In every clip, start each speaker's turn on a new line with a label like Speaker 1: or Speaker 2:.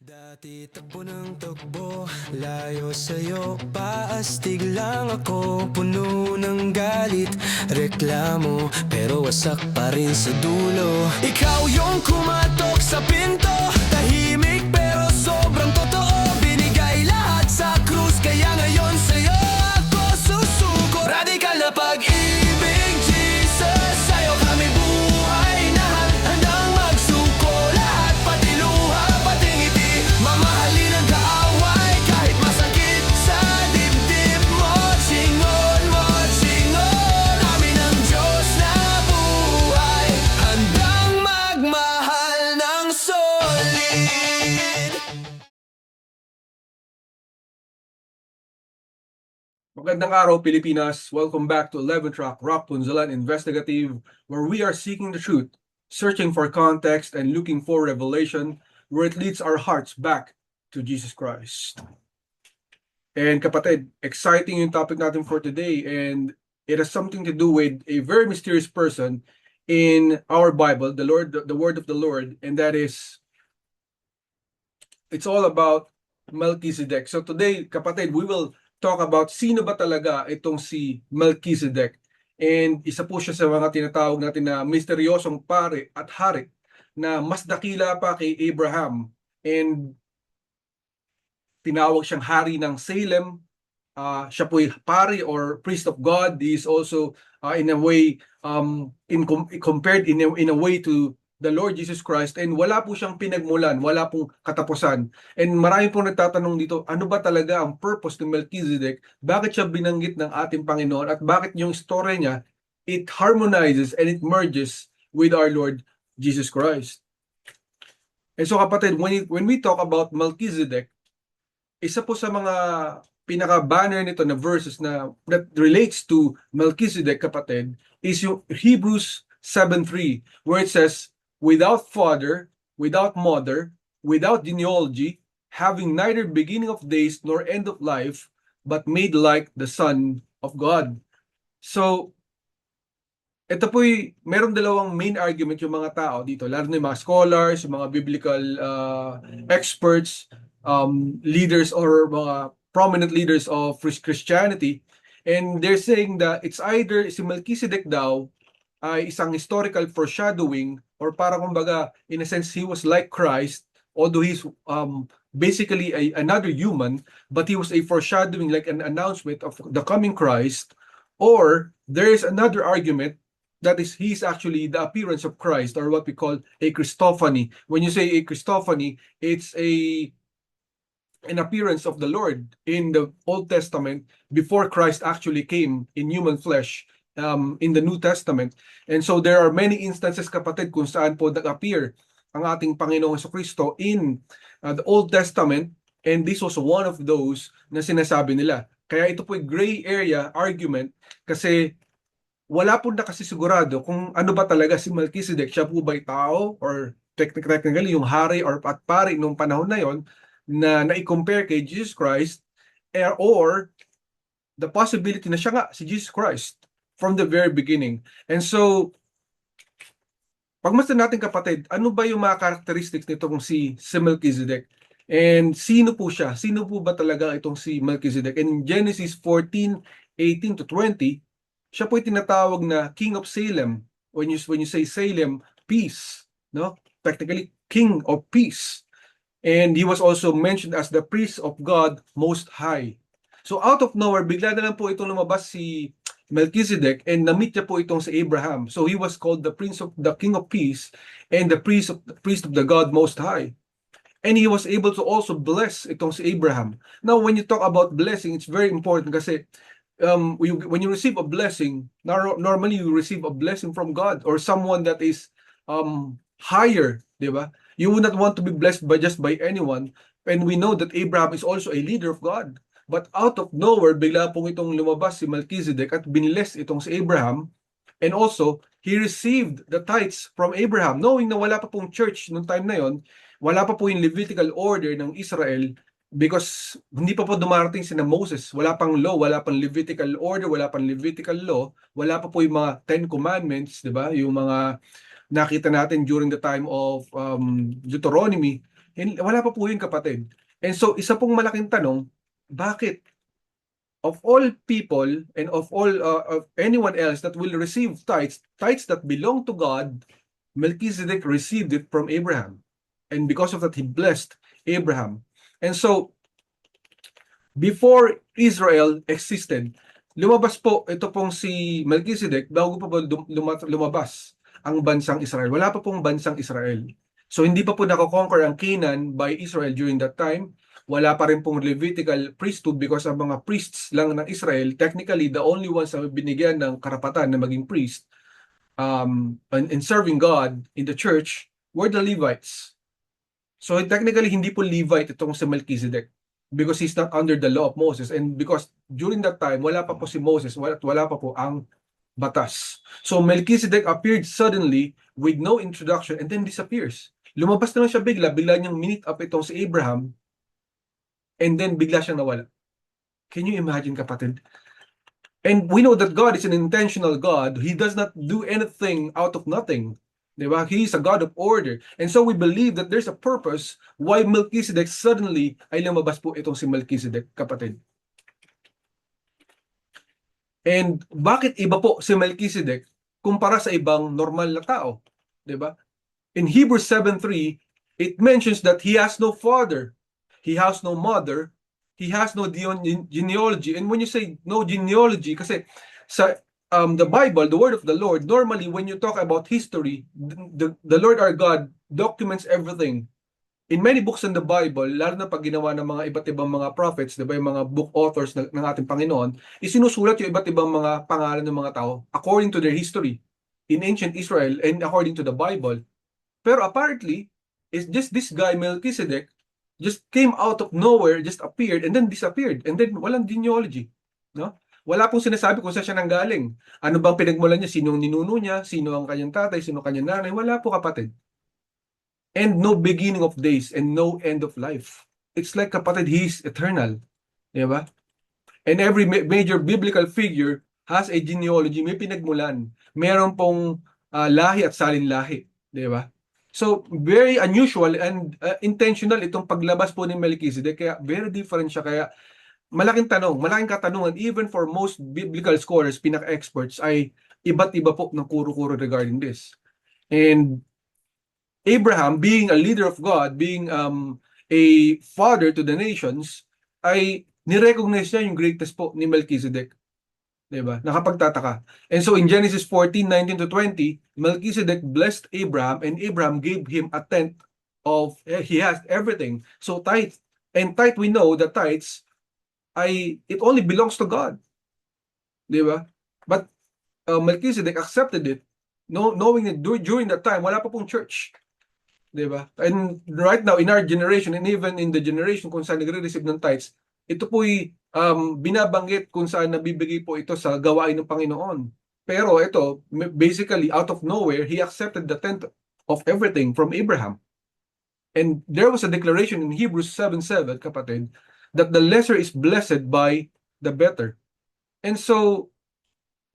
Speaker 1: Dati takbo ng takbo, layo sa'yo, paastig lang ako. Puno ng galit, reklamo, pero wasak pa rin sa dulo. Ikaw yung kumatok sa pinto, tahimik pero sobrang totoo. Binigay lahat sa krus, kaya ngayon sa'yo ako susuko. Radikal na pag-ibig, Jesus, sa'yo kami buhay na handang magsuko. Lahat pati luha, pati ngiti, mamahalin ang kaaway kahit masakit sa dibdib mo. Singon namin ang Diyos na buhay, handang magmahal ng solid.
Speaker 2: Magandang araw, Pilipinas. Welcome back to 11 Track Rapunzelan Investigative, where we are seeking the truth, searching for context, and looking for revelation, where it leads our hearts back to Jesus Christ. And kapatid, exciting yung topic natin for today, and it has something to do with a very mysterious person in our Bible, the Word of the Lord, and that is, it's all about Melchizedek. So today, kapatid, we will talk about sino ba talaga itong si Melchizedek. And isa po siya sa mga tinatawag natin na misteryosong pare at hari na mas dakila pa kay Abraham. And tinawag siyang hari ng Salem. Siya po ay pari or priest of God. He is also in a way compared in a way to the Lord Jesus Christ, and wala po siyang pinagmulan, wala pong katapusan. And marami pong nagtatanong dito, ano ba talaga ang purpose ng Melchizedek? Bakit siya binanggit ng ating Panginoon? At bakit yung story niya, it harmonizes and it merges with our Lord Jesus Christ? And so kapatid, when we talk about Melchizedek, isa po sa mga pinaka-banner nito na verses that relates to Melchizedek, kapatid, is yung Hebrews 7:3, where it says, without father, without mother, without genealogy, having neither beginning of days nor end of life, but made like the Son of God. So, ito po'y meron dalawang main argument yung mga tao dito, lalo na yung mga scholars, yung mga biblical experts, leaders or mga prominent leaders of Christianity, and they're saying that it's either si Melchizedek daw ay isang historical foreshadowing, or para kumbaga, in a sense, he was like Christ, although he's basically another human, but he was a foreshadowing, like an announcement of the coming Christ. Or there is another argument that is he's actually the appearance of Christ, or what we call a Christophany. When you say a Christophany, it's an appearance of the Lord in the Old Testament before Christ actually came in human flesh in the New Testament. And so there are many instances, kapatid, kung saan po nag-appear ang ating Panginoong Jesucristo in the Old Testament, and this was one of those na sinasabi nila. Kaya ito po ay gray area argument, kasi wala po na kasi sigurado kung ano ba talaga si Melchizedek. Siya po ba'y tao, or technically yung hari or at pari nung panahon na yon na i-compare kay Jesus Christ, or the possibility na siya nga si Jesus Christ from the very beginning. And so, pagmasdan natin, kapatid, ano ba yung mga characteristics nitong si Melchizedek? And sino po siya? Sino po ba talaga itong si Melchizedek? In Genesis 14:18-20, siya po ay tinatawag na King of Salem. When you say Salem, peace, no? Technically, King of Peace. And he was also mentioned as the priest of God Most High. So out of nowhere, bigla na lang po itong lumabas si Melchizedek, and na-meet niya po itong si Abraham. So he was called the King of Peace, and the priest of the God Most High. And he was able to also bless itong si Abraham. Now, when you talk about blessing, it's very important, kasi when you receive a blessing, normally you receive a blessing from God or someone that is higher, di ba? You would not want to be blessed just by anyone. And we know that Abraham is also a leader of God. But out of nowhere, bigla pong itong lumabas si Melchizedek at biniles itong si Abraham. And also, he received the tithes from Abraham, knowing na wala pa pong church noong time na yon, wala pa po yung Levitical order ng Israel, because hindi pa po dumarating si Moses, wala pang law, wala pang Levitical order, wala pang Levitical law, wala pa po yung mga 10 Commandments, di ba? Yung mga nakita natin during the time of Deuteronomy. Wala pa po yun, kapatid. And so, isa pong malaking tanong, bakit of all people and of all of anyone else that will receive tithes that belong to God, Melchizedek received it from Abraham. And because of that, he blessed Abraham. And so, before Israel existed, lumabas po ito pong si Melchizedek bago pa po lumabas ang bansang Israel. Wala pa pong bansang Israel. So hindi pa po nako-conquer ang Canaan by Israel during that time. Wala pa rin pong Levitical priesthood because ang mga priests lang ng Israel, technically the only ones na binigyan ng karapatan na maging priest and serving God in the church were the Levites. So technically hindi po Levite itong si Melchizedek because he's not under the law of Moses, and because during that time wala pa po si Moses, wala pa po ang batas. So Melchizedek appeared suddenly with no introduction and then disappears. Lumabas na lang siya bigla niyang minute up itong si Abraham, and then bigla siyang nawala. Can you imagine, kapatid? And we know that God is an intentional God. He does not do anything out of nothing. Diba? He is a God of order. And so we believe that there's a purpose why Melchizedek suddenly ay lumabas po itong si Melchizedek, kapatid. And bakit iba po si Melchizedek kumpara sa ibang normal na tao? Diba? In Hebrews 7:3, it mentions that he has no father, he has no mother, he has no genealogy. And when you say no genealogy, kasi sa the Bible, the word of the Lord, normally when you talk about history, the Lord our God documents everything. In many books in the Bible, lalo na pag ginawa ng mga iba't ibang mga prophets, diba, yung mga book authors ng ating Panginoon, isinusulat yung iba't ibang mga pangalan ng mga tao according to their history in ancient Israel and according to the Bible. Pero apparently, it's just this guy, Melchizedek, just came out of nowhere, just appeared, and then disappeared. And then walang genealogy. No? Wala pong sinasabi kung saan siya nanggaling. Ano bang pinagmulan niya? Sinong ninuno niya? Sino ang kanyang tatay? Sino ang kanyang nanay? Wala po, kapatid. And no beginning of days and no end of life. It's like, kapatid, he's eternal. Diba? And every major biblical figure has a genealogy. May pinagmulan. Meron pong lahi at salinlahi. Diba? So, very unusual and intentional itong paglabas po ni Melchizedek. Kaya very different siya. Kaya malaking katanungan, even for most biblical scholars, pinaka-experts, ay iba't iba po ng kuro-kuro regarding this. And Abraham, being a leader of God, being a father to the nations, ay nirecognize niya yung greatness po ni Melchizedek. Diba? Nakapagtataka. And so in Genesis 14:19-20, Melchizedek blessed Abraham, and Abraham gave him a tenth of, he has everything. So tithe, and tithe, we know that tithes, it only belongs to God. Diba? But Melchizedek accepted it, knowing that during that time, wala pa pong church. Diba? And right now, in our generation, and even in the generation kung saan nagre-receive ng tithes, ito po'y binabanggit kung saan nabibigay po ito sa gawain ng Panginoon. Pero ito, basically, out of nowhere, he accepted the tenth of everything from Abraham. And there was a declaration in Hebrews 7:7, kapatid, that the lesser is blessed by the better. And so,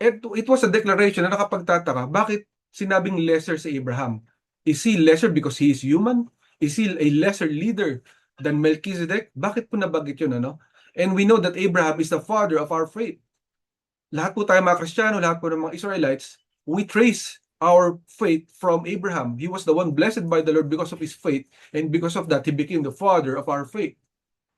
Speaker 2: it was a declaration na nakapagtataka, bakit sinabing lesser si Abraham? Is he lesser because he is human? Is he a lesser leader than Melchizedek? Bakit po nabanggit yun, ano? And we know that Abraham is the father of our faith. Lahat po tayo mga Kristiyano, lahat po ng mga Israelites, we trace our faith from Abraham. He was the one blessed by the Lord because of his faith, and because of that, he became the father of our faith.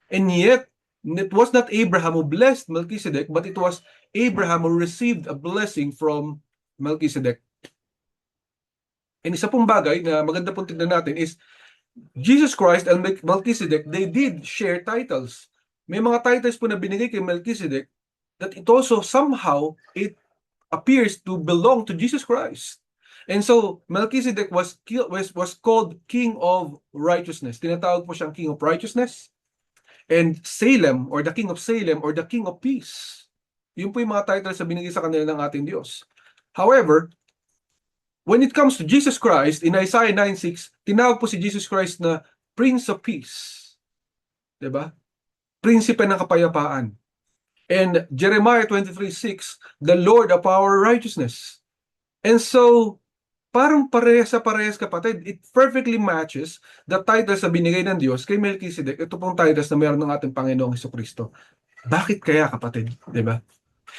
Speaker 2: And yet, it was not Abraham who blessed Melchizedek, but it was Abraham who received a blessing from Melchizedek. And isa pong bagay na maganda pong tignan natin is Jesus Christ and Melchizedek, they did share titles. May mga titles po na binigay kay Melchizedek that it also somehow it appears to belong to Jesus Christ. And so Melchizedek was called King of Righteousness. Tinatawag po siyang King of Righteousness. And Salem, or the King of Salem, or the King of Peace. Yun po yung mga titles na binigay sa kanila ng ating Diyos. However, when it comes to Jesus Christ, in Isaiah 9:6, tinawag po si Jesus Christ na Prince of Peace. Diba? Prinsipe ng kapayapaan. And Jeremiah 23:6, the Lord of our righteousness. And so, parang parehas sa parehas, kapatid. It perfectly matches the titles na binigay ng Diyos kay Melchizedek. Ito pong titles na meron ng ating Panginoong Hesukristo. Bakit kaya, kapatid? Diba?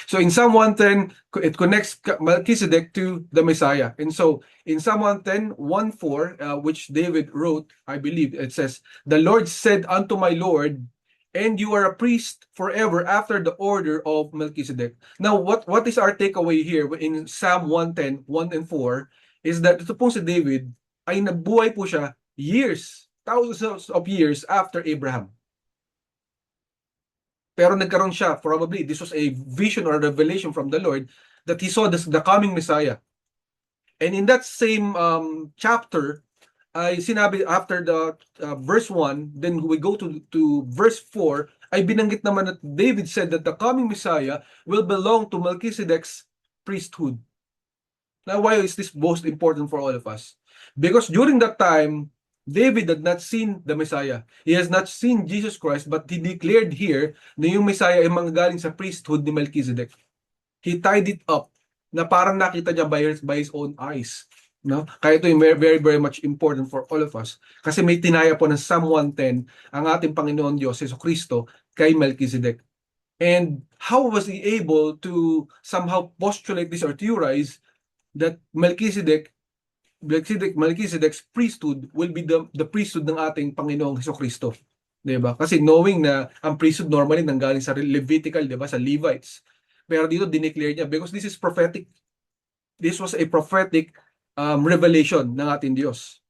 Speaker 2: So in Psalm 110, it connects Melchizedek to the Messiah. And so in Psalm 110, 1:4, which David wrote, I believe, it says, "The Lord said unto my Lord, and you are a priest forever after the order of Melchizedek." Now, what is our takeaway here in Psalm 110, 1 and 4, is that ito pong si David ay nabuhay po siya years, thousands of years after Abraham. Pero nagkaroon siya, probably this was a vision or revelation from the Lord, that he saw the coming Messiah. And in that same chapter, ay sinabi after the verse 1, then we go to verse 4, ay binanggit naman that David said that the coming Messiah will belong to Melchizedek's priesthood. Now, why is this most important for all of us? Because during that time, David had not seen the Messiah. He has not seen Jesus Christ, but he declared here na yung Messiah ay manggagaling sa priesthood ni Melchizedek. He tied it up na parang nakita niya by his own eyes. No? Kaya ito yung very, very much important for all of us. Kasi may tinaya po ng Psalm 110 ang ating Panginoon Diyos, Jesucristo, kay Melchizedek. And how was he able to somehow postulate this or theorize that Melchizedek's priesthood will be the priesthood ng ating Panginoong Hesukristo. 'Di ba? Kasi knowing na ang priesthood normally nanggaling sa Levitical, 'di ba, sa Levites. Pero dito dineclare niya because this is prophetic. This was a prophetic revelation ng ating Diyos.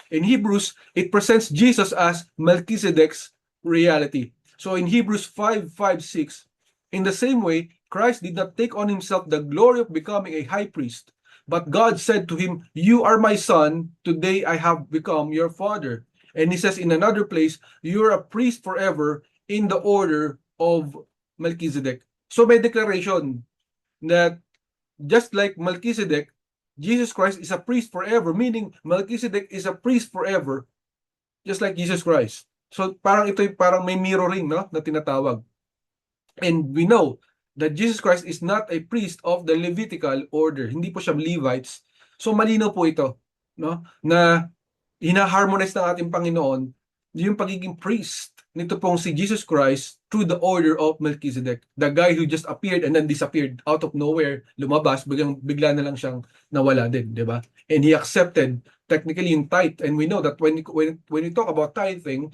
Speaker 2: In Hebrews, it presents Jesus as Melchizedek's reality. So in Hebrews 5:5-6, in the same way, Christ did not take on himself the glory of becoming a high priest, but God said to him, "You are my son, today I have become your father." And he says in another place, "You are a priest forever in the order of Melchizedek." So may declaration that just like Melchizedek, Jesus Christ is a priest forever, meaning Melchizedek is a priest forever, just like Jesus Christ. So parang ito parang may mirroring, no, na tinatawag. And we know that Jesus Christ is not a priest of the Levitical order. Hindi po siya Levites. So malinaw po ito, no? Na hina-harmonize ng ating Panginoon yung pagiging priest nito pong si Jesus Christ through the order of Melchizedek. The guy who just appeared and then disappeared out of nowhere, lumabas, bigla na lang siyang nawala din, di ba? And he accepted technically yung tithe. And we know that when we talk about tithing,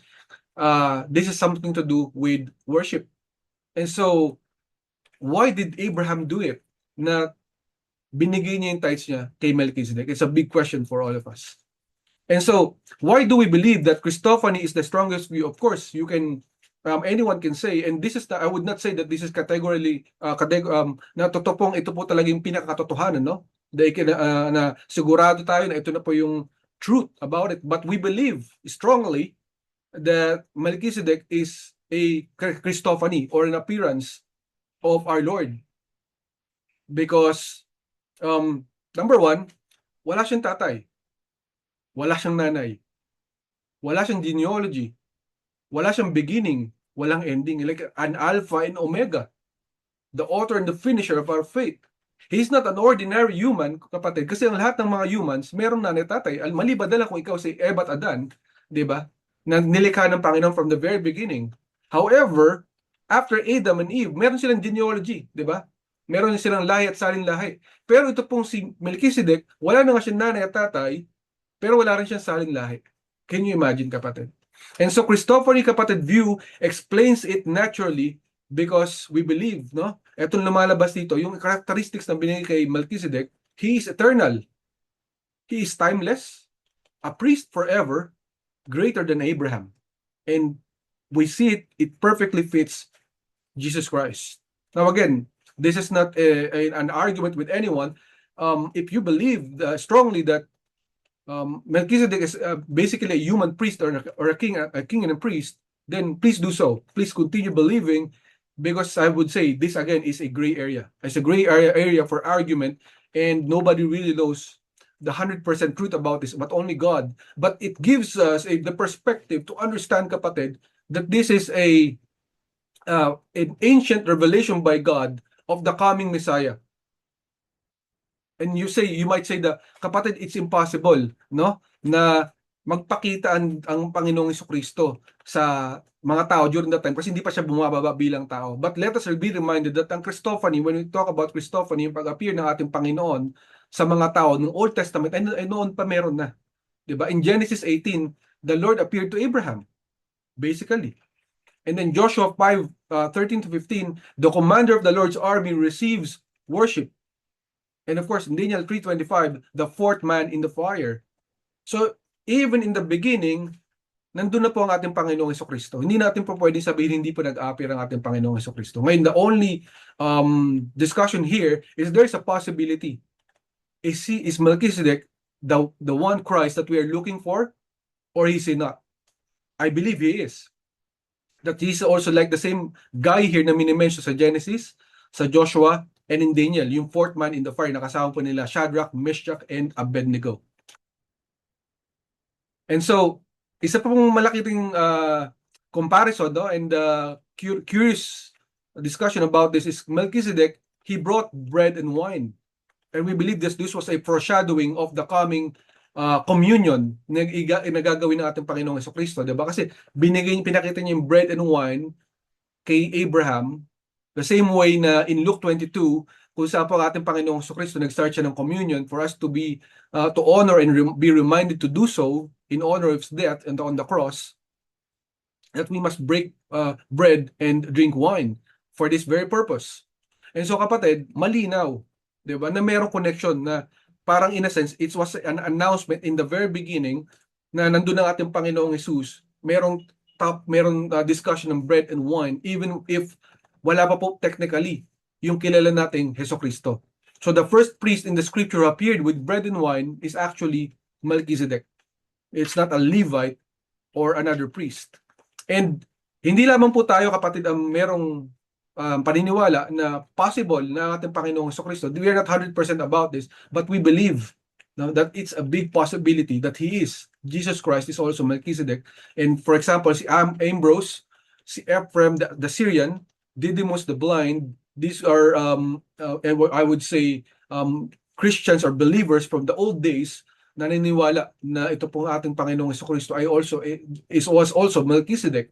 Speaker 2: this is something to do with worship. And so, why did Abraham do it? Na binigay niya yung tithes niya kay Melchizedek? It's a big question for all of us. And so, why do we believe that Christophany is the strongest view? Of course, you can, anyone can say, and this is I would not say that this is categorically, na totoo ito po talaga yung pinakatotohanan, no? Na sigurado tayo na ito na po yung truth about it. But we believe strongly that Melchizedek is a Christophany or an appearance of our Lord. Because, number one, wala siyang tatay. Wala siyang nanay. Wala siyang genealogy. Wala siyang beginning. Walang ending. Like an alpha and omega. The author and the finisher of our faith. He's not an ordinary human, kapatid. Kasi ang lahat ng mga humans, merong nanay tatay. Maliban na lang kung ikaw si Eva at Adan, di ba? Na nilikha ng Panginoon from the very beginning. However, after Adam and Eve, meron silang genealogy, di ba? Meron silang lahi at salin lahi. Pero ito pong si Melchizedek, wala na nga siyang nanay at tatay, pero wala rin siyang salin lahi. Can you imagine, kapatid? And so Christophany, kapatid, view explains it naturally because we believe, no? Etong lumalabas dito, yung characteristics na binigay kay Melchizedek, he is eternal. He is timeless, a priest forever, greater than Abraham. And we see it perfectly fits Jesus Christ. Now again, this is not an argument with anyone. If you believe strongly that Melchizedek is basically a human priest or a king and a priest, then please do so. Please continue believing, because I would say this again is a gray area. It's a gray area for argument, and nobody really knows the 100% truth about this, but only God. But it gives us the perspective to understand, kapatid, that this is an ancient revelation by God of the coming Messiah. And you might say that, kapatid, it's impossible, no? Na magpakita ang Panginoong Jesucristo sa mga tao during that time kasi hindi pa siya bumababa bilang tao. But let us be reminded that ang Christophany, when we talk about Christophany, yung pag-appear ng ating Panginoon sa mga tao ng Old Testament, ay noon pa meron na. 'Di ba? In Genesis 18, the Lord appeared to Abraham, basically. And then Joshua 5, 13 to 15, the commander of the Lord's army receives worship. And of course, in Daniel 3:25, the fourth man in the fire. So, even in the beginning, nandun na po ang ating Panginoong Jesucristo. Hindi natin po pwedeng sabihin hindi po nag-appear ang ating Panginoong Jesucristo. Ngayon, the only discussion here is there's a possibility. Is Melchizedek the one Christ that we are looking for, or is he not? I believe he is. That he's also like the same guy here na minimension sa Genesis, sa Joshua, and in Daniel, yung fourth man in the fire, nakasama po nila Shadrach, Meshach, and Abednego. And so, isa pa pong malaki ring comparison, no? And curious discussion about this is Melchizedek, he brought bread and wine. And we believe this was a foreshadowing of the coming communion na nagagawin ng ating Panginoong Jesucristo, diba? Kasi pinakita niya yung bread and wine kay Abraham, the same way na in Luke 22, kung saan po ang ating Panginoong Jesucristo nag-start siya ng communion for us to be to honor and be reminded to do so in honor of his death and on the cross, that we must break bread and drink wine for this very purpose. And so kapatid, malinaw, 'di ba, na mayroong connection na parang in a sense, it was an announcement in the very beginning na nandun ang ating Panginoong Jesus, merong discussion ng bread and wine, even if wala pa po technically yung kilala nating Jesucristo. So the first priest in the scripture who appeared with bread and wine is actually Melchizedek. It's not a Levite or another priest. And hindi lamang po tayo, kapatid, ang merong paniniwala na possible na ating Panginoong Jesucristo. We are not 100% about this, but we believe that it's a big possibility that he is. Jesus Christ is also Melchizedek. And for example, si Ambrose, si Ephraim the Syrian, Didymus the blind, these are I would say Christians or believers from the old days na naniniwala na ito pong ating Panginoong Jesucristo was also Melchizedek.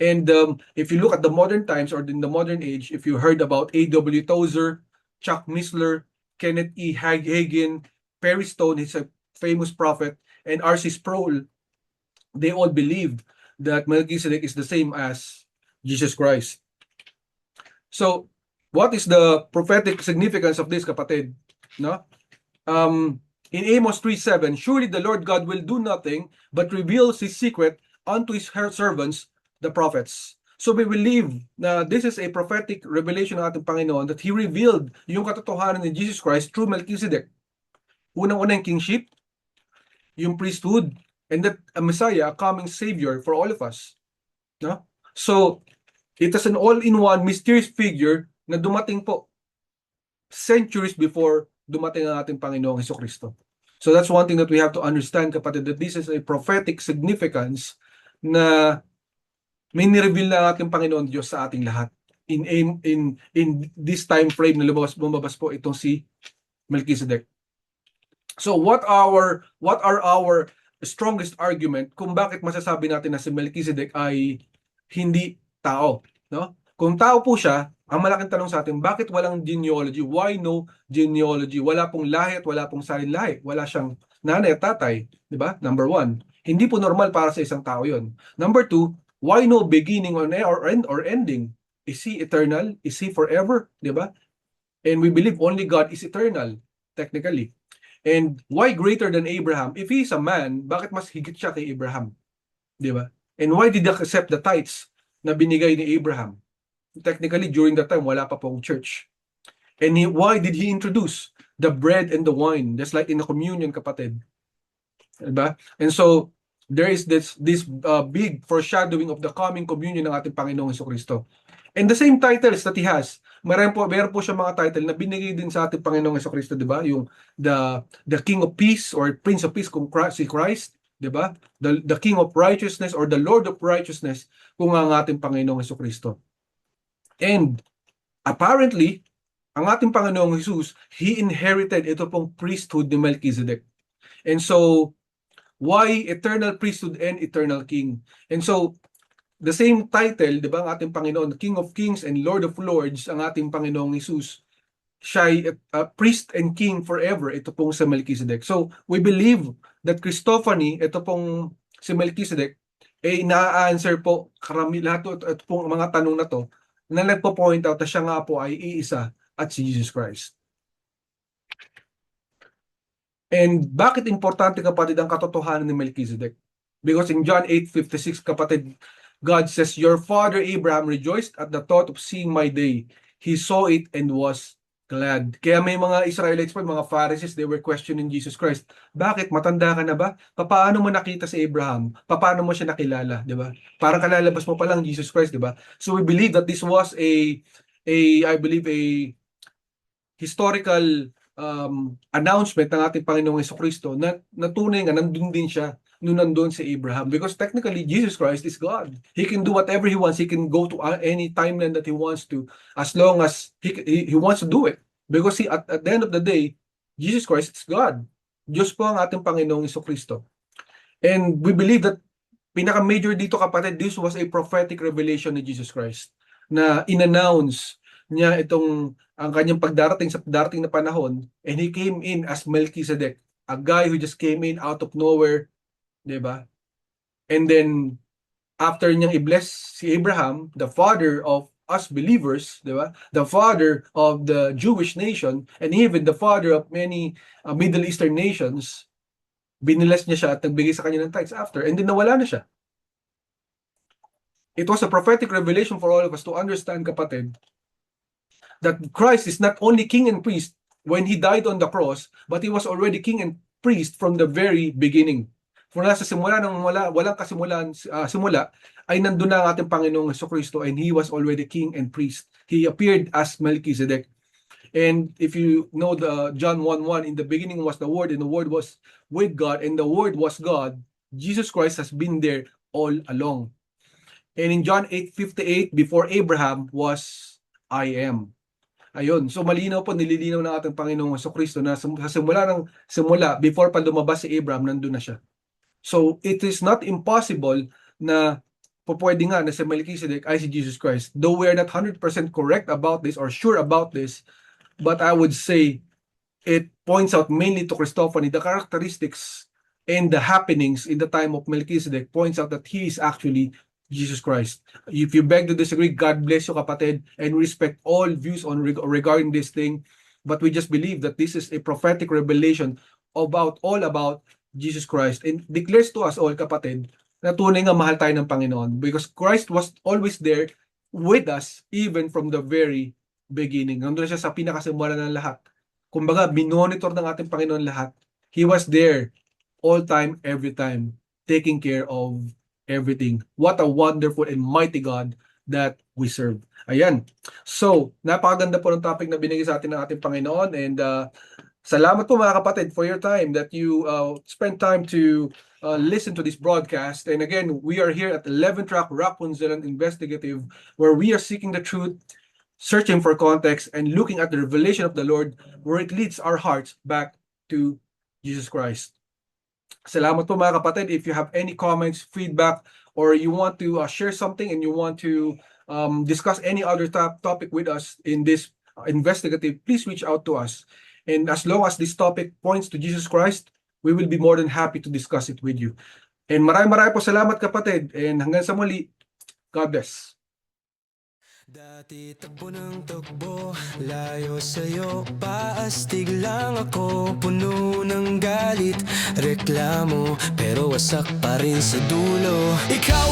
Speaker 2: And if you look at the modern times or in the modern age, if you heard about A.W. Tozer, Chuck Missler, Kenneth E. Hagin, Perry Stone, he's a famous prophet, and R.C. Sproul, they all believed that Melchizedek is the same as Jesus Christ. So, what is the prophetic significance of this, kapatid? No? In Amos 3:7, surely the Lord God will do nothing but reveals his secret unto his servants, the prophets. So we believe na this is a prophetic revelation ng ating Panginoon that he revealed yung katotohanan ni Jesus Christ through Melchizedek. Unang-una yung kingship, yung priesthood, and that a Messiah, a coming Savior for all of us. No? So, it is an all-in-one mysterious figure na dumating po centuries before dumating ang ating Panginoong Jesucristo. So that's one thing that we have to understand, kapatid, that this is a prophetic significance na may nireveal na ating Panginoon Diyos sa ating lahat in this time frame na lumabas po itong si Melchizedek. So what are our strongest argument kung bakit masasabi natin na si Melchizedek ay hindi tao, no? Kung tao po siya, ang malaking tanong sa atin, bakit walang genealogy? Why no genealogy? Wala pong lahi at wala pong salin lahi. Wala siyang nanay at tatay, di ba? Number one, hindi po normal para sa isang tao 'yon. Number two, why no beginning or ending? Is he eternal? Is he forever? Di ba? And we believe only God is eternal, technically. And why greater than Abraham? If he is a man, bakit mas higit siya kay Abraham? Di ba? And why did he accept the tithes na binigay ni Abraham? Technically, during that time, wala pa pong church. And why did he introduce the bread and the wine? Just like in the communion, kapatid. Di ba? And so, there is this big foreshadowing of the coming communion ng ating Panginoong Jesucristo. And the same titles that he has, meron po siya mga title na binigay din sa ating Panginoong Jesucristo, di ba? Yung the King of Peace or Prince of Peace kung si Christ, di ba? The King of Righteousness or the Lord of Righteousness kung ang ating Panginoong Jesucristo. And apparently, ang ating Panginoong Jesus, He inherited ito pong priesthood ni Melchizedek. And so, why eternal priesthood and eternal king? And so, the same title, di ba, ang ating Panginoon, King of Kings and Lord of Lords, ang ating Panginoong Jesus, siya ay priest and king forever, ito pong sa Melchizedek. So, we believe that Christophany, ito pong si Melchizedek, na-answer po lahat ito pong mga tanong na to, na nagpo-point out na siya nga po ay iisa at si Jesus Christ. And bakit importante, kapatid, ang katotohanan ni Melchizedek? Because in John 8:56, kapatid, God says, "Your father Abraham rejoiced at the thought of seeing my day. He saw it and was glad." Kaya may mga Israelites pa, mga Pharisees, they were questioning Jesus Christ. Bakit? Matanda ka na ba? Paano mo nakita si Abraham? Paano mo siya nakilala? Di ba? Parang kalalabas mo pa lang Jesus Christ, di ba? So we believe that this was I believe a historical announcement ng ating Panginoong Jesucristo na tunay nga nandun din siya nung nandun si Abraham, because technically Jesus Christ is God. He can do whatever He wants. He can go to any timeline that He wants to, as long as He wants to do it, because at the end of the day, Jesus Christ is God. Diyos po ang ating Panginoong Jesucristo. And we believe that pinaka-major dito, kapatid, this was a prophetic revelation ni Jesus Christ na in-announce niya ang kanyang pagdarating sa darating na panahon, and He came in as Melchizedek, a guy who just came in out of nowhere, di ba? And then after niyang i-bless si Abraham, the father of us believers, di ba? The father of the Jewish nation, and even the father of many Middle Eastern nations, binilas niya siya at nagbigay sa kanya ng tithes after, and then nawala na siya. It was a prophetic revelation for all of us to understand, kapatid, that Christ is not only king and priest when He died on the cross, but He was already king and priest from the very beginning. Mula sa simula, walang kasimulan, simula, ay nandun na ang ating Panginoong Jesucristo, and He was already king and priest. He appeared as Melchizedek. And if you know the John 1:1, in the beginning was the Word, and the Word was with God, and the Word was God. Jesus Christ has been there all along. And in John 8:58, before Abraham was I am. Ayun, so malinaw po, nililinaw ng ating Panginoong Jesucristo na sa simula, before pa lumabas si Abraham, nandun na siya. So it is not impossible na pwede nga na si Melchizedek ay si Jesus Christ. Though we are not 100% correct about this or sure about this, but I would say it points out mainly to Christophany. The characteristics and the happenings in the time of Melchizedek points out that he is actually Jesus Christ. If you beg to disagree, God bless you, kapatid, and respect all views on regarding this thing. But we just believe that this is a prophetic revelation all about Jesus Christ, and declares to us all, kapatid, na tunay nga mahal tayo ng Panginoon, because Christ was always there with us even from the very beginning. Nandun siya sa pinakasimula ng lahat. Kumbaga, binonitor ng ating Panginoon lahat. He was there all time, every time, taking care of everything. What a wonderful and mighty God that we serve. Ayan. So, napakaganda po ng topic na binigay sa atin ng ating Panginoon, and salamat po, mga kapatid, for your time that you spend time to listen to this broadcast. And again, we are here at 11 Track Rapunzel Investigative, where we are seeking the truth, searching for context, and looking at the revelation of the Lord, where it leads our hearts back to Jesus Christ. Salamat po, mga kapatid. If you have any comments, feedback, or you want to share something and you want to discuss any other topic with us in this investigative, please reach out to us. And as long as this topic points to Jesus Christ, we will be more than happy to discuss it with you. And maraming po salamat, kapatid. And hanggang sa muli, God bless.
Speaker 1: Dati takbo ng takbo, layo sa'yo, paastig lang ako, puno ng galit, reklamo, pero wasak pa rin sa dulo. Ikaw